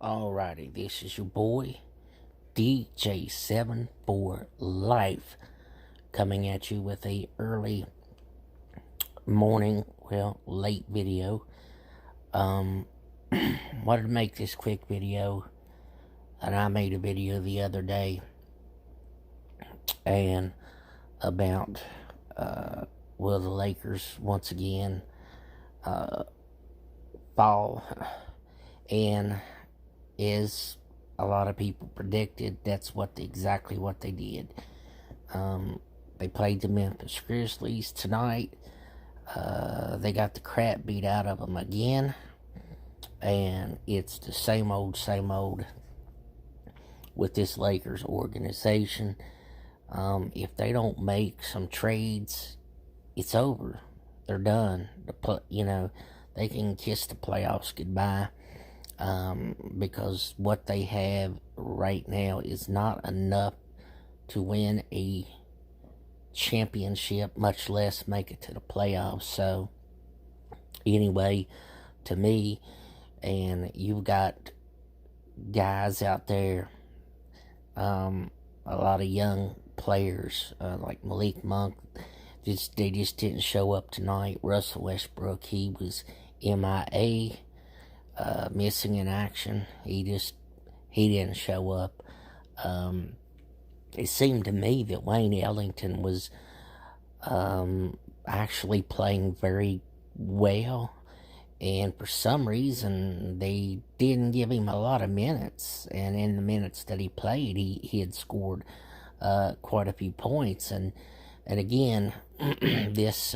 Alrighty, this is your boy, DJ74 Life, coming at you with a early morning, late video. Wanted to make this quick video, and I made a video the other day, and about, the Lakers once again, fall, and as a lot of people predicted, that's exactly what they did. They played the Memphis Grizzlies tonight. They got the crap beat out of them again, and it's the same old with this Lakers organization. If they don't make some trades, it's over. They're done. They can kiss the playoffs goodbye. Because what they have right now is not enough to win a championship, much less make it to the playoffs. So, anyway, to me, and you've got guys out there, a lot of young players, like Malik Monk, they just didn't show up tonight. Russell Westbrook, he was MIA. Missing in action. He didn't show up. It seemed to me that Wayne Ellington was actually playing very well, and for some reason they didn't give him a lot of minutes, and in the minutes that he played, he had scored quite a few points, and again, this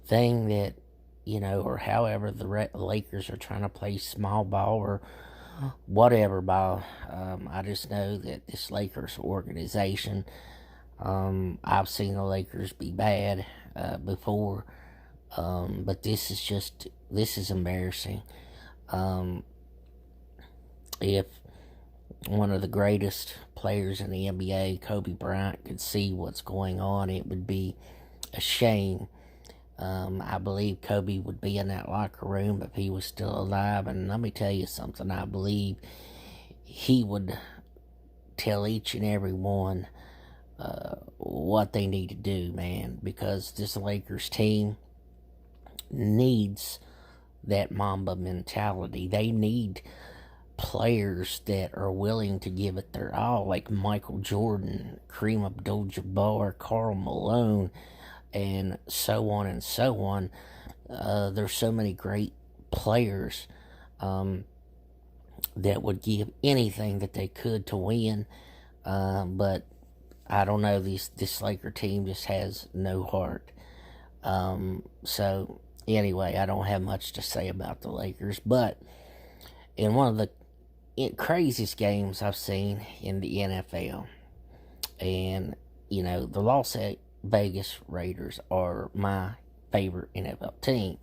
thing that, or however the Lakers are trying to play small ball or whatever ball. I just know that this Lakers organization, I've seen the Lakers be bad before, but this is embarrassing. If one of the greatest players in the NBA, Kobe Bryant, could see what's going on, it would be a shame. I believe Kobe would be in that locker room if he was still alive, and let me tell you something, I believe he would tell each and every one what they need to do, man, because this Lakers team needs that Mamba mentality. They need players that are willing to give it their all, like Michael Jordan, Kareem Abdul-Jabbar, Karl Malone, and so on and so on. There's so many great players that would give anything that they could to win, but I don't know, this Laker team just has no heart. So anyway, I don't have much to say about the Lakers, but in one of the craziest games I've seen in the NFL, and the Las Vegas Raiders are my favorite NFL team.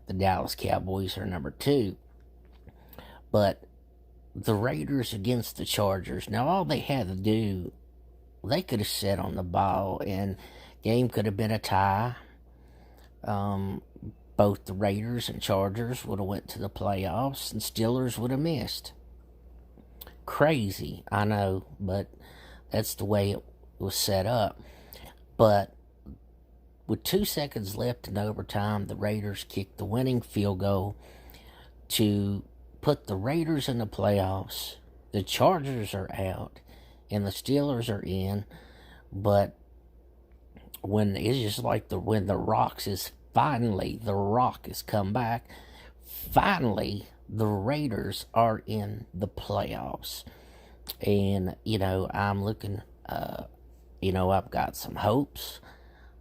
The Dallas Cowboys are number 2. But the Raiders against the Chargers, now all they had to do, they could have sat on the ball and game could have been a tie. Both the Raiders and Chargers would have went to the playoffs, and Steelers would have missed. Crazy, I know, but that's the way it was set up. But with 2 seconds left in overtime, the Raiders kicked the winning field goal to put the Raiders in the playoffs. The Chargers are out, and the Steelers are in. But when it's just like when the Rock has come back. Finally, the Raiders are in the playoffs, and I'm looking. I've got some hopes.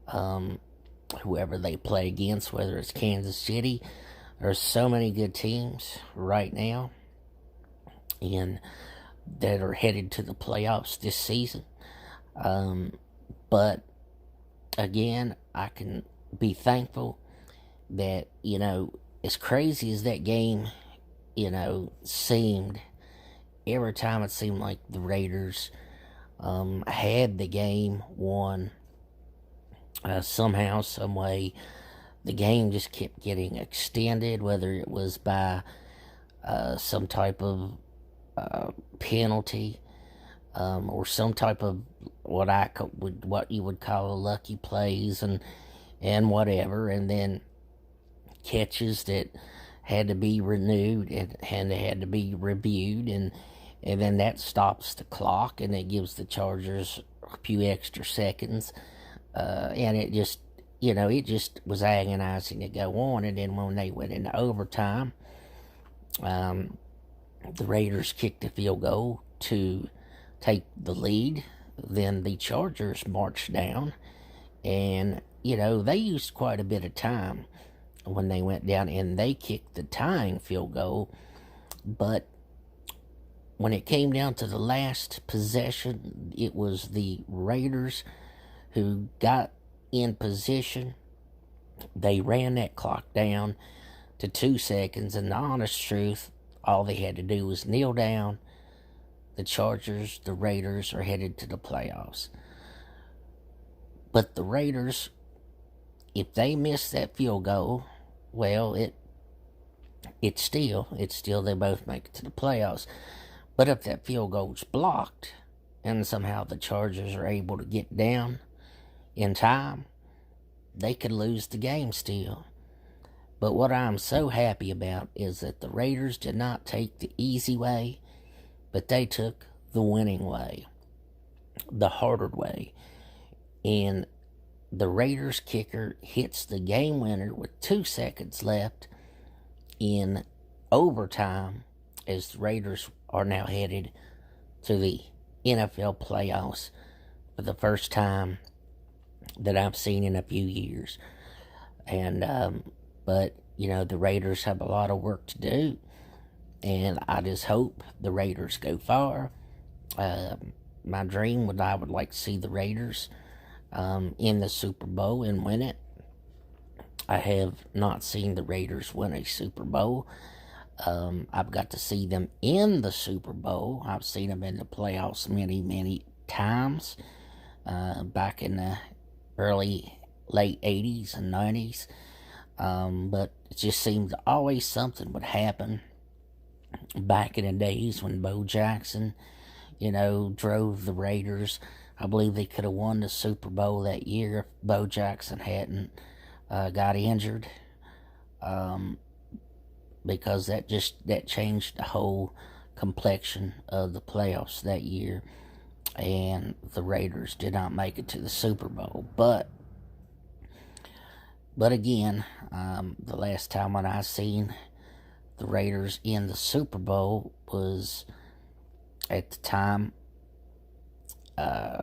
Whoever they play against, whether it's Kansas City, there's so many good teams right now and that are headed to the playoffs this season. But again, I can be thankful that, as crazy as that game, seemed, every time it seemed like the Raiders had the game won. Somehow, some way, the game just kept getting extended, whether it was by some type of penalty, or some type of what you would call a lucky plays and whatever, and then catches that had to be renewed and they had to be reviewed, and then that stops the clock and it gives the Chargers a few extra seconds, and it just was agonizing to go on. And then when they went into overtime, the Raiders kicked a field goal to take the lead. Then the Chargers marched down, and they used quite a bit of time when they went down, and they kicked the tying field goal. But when it came down to the last possession, it was the Raiders who got in position. They ran that clock down to 2 seconds, and the honest truth, all they had to do was kneel down. The Raiders are headed to the playoffs. But the Raiders, if they miss that field goal, well, it's still they both make it to the playoffs. But if that field goal's blocked and somehow the Chargers are able to get down in time, they could lose the game still. But what I'm so happy about is that the Raiders did not take the easy way, but they took the winning way, the harder way. And the Raiders kicker hits the game winner with 2 seconds left in overtime, as the Raiders are now headed to the NFL playoffs for the first time that I've seen in a few years. And but the Raiders have a lot of work to do, and I just hope the Raiders go far. My dream I would like to see the Raiders in the Super Bowl and win it. I have not seen the Raiders win a Super Bowl. I've got to see them in the Super Bowl. I've seen them in the playoffs many, many times, back in the late 80s and 90s. But it just seems always something would happen back in the days when Bo Jackson, drove the Raiders. I believe they could have won the Super Bowl that year if Bo Jackson hadn't got injured, because that changed the whole complexion of the playoffs that year, and the Raiders did not make it to the Super Bowl. But again, the last time when I seen the Raiders in the Super Bowl was at the time. I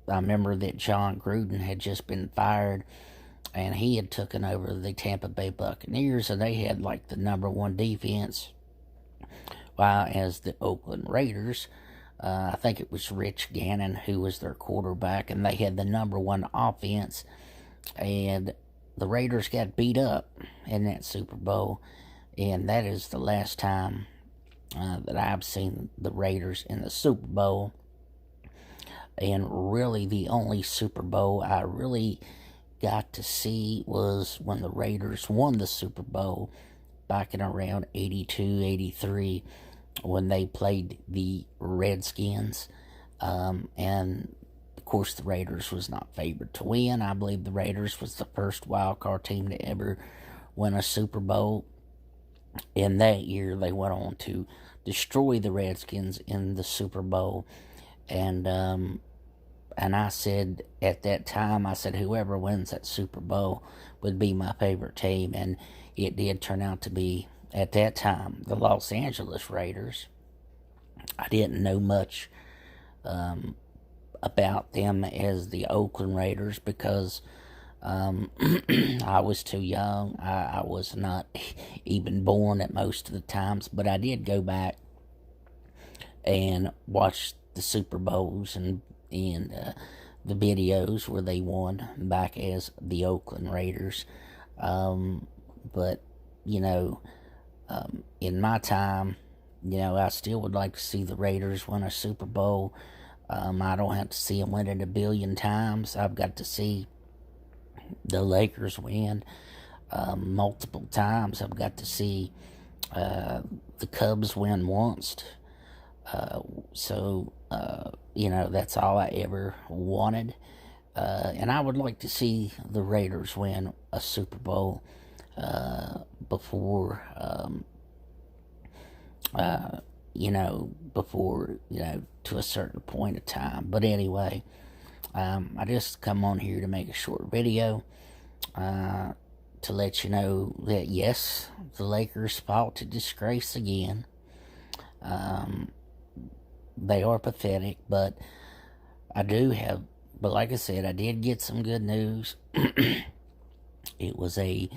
remember that John Gruden had just been fired, and he had taken over the Tampa Bay Buccaneers, and they had like the number one defense, while as the Oakland Raiders, I think it was Rich Gannon who was their quarterback, and they had the number one offense, and the Raiders got beat up in that Super Bowl, and that is the last time that I've seen the Raiders in the Super Bowl. And really, the only Super Bowl I really got to see was when the Raiders won the Super Bowl back in around 82, 83, when they played the Redskins. And, of course, the Raiders was not favored to win. I believe the Raiders was the first wild card team to ever win a Super Bowl. In that year, they went on to destroy the Redskins in the Super Bowl. And I said at that time, whoever wins that Super Bowl would be my favorite team. And it did turn out to be, at that time, the Los Angeles Raiders. I didn't know much about them as the Oakland Raiders because I was too young. I was not even born at most of the times. But I did go back and watch the Super Bowls and the videos where they won back as the Oakland Raiders. But in my time, I still would like to see the Raiders win a Super Bowl. I don't have to see them win it a billion times. I've got to see the Lakers win multiple times. I've got to see The Cubs win once. So, that's all I ever wanted. And I would like to see the Raiders win a Super Bowl before, to a certain point of time. But anyway, I just come on here to make a short video to let you know that, yes, the Lakers fought to disgrace again. They are pathetic, but like I said, I did get some good news. It was a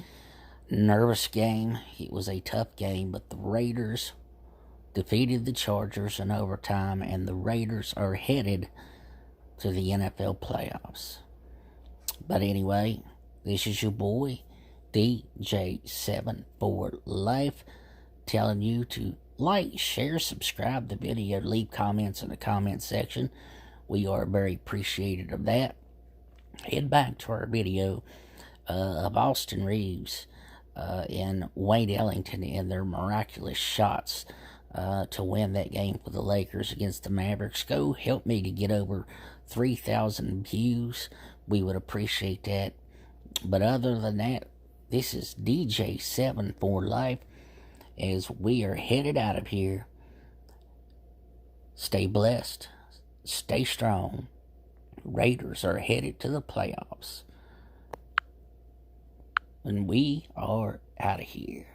nervous game. It was a tough game, but the Raiders defeated the Chargers in overtime, and the Raiders are headed to the NFL playoffs. But anyway, this is your boy, DJ7 for Life, telling you to like, share, subscribe the video, leave comments in the comment section. We are very appreciative of that. Head back to our video of Austin Reeves and Wade Ellington and their miraculous shots to win that game for the Lakers against the Mavericks. Go help me to get over 3,000 views. We would appreciate that. But other than that, this is DJ7 for Life as we are headed out of here. Stay blessed. Stay strong. Raiders are headed to the playoffs. And we are out of here.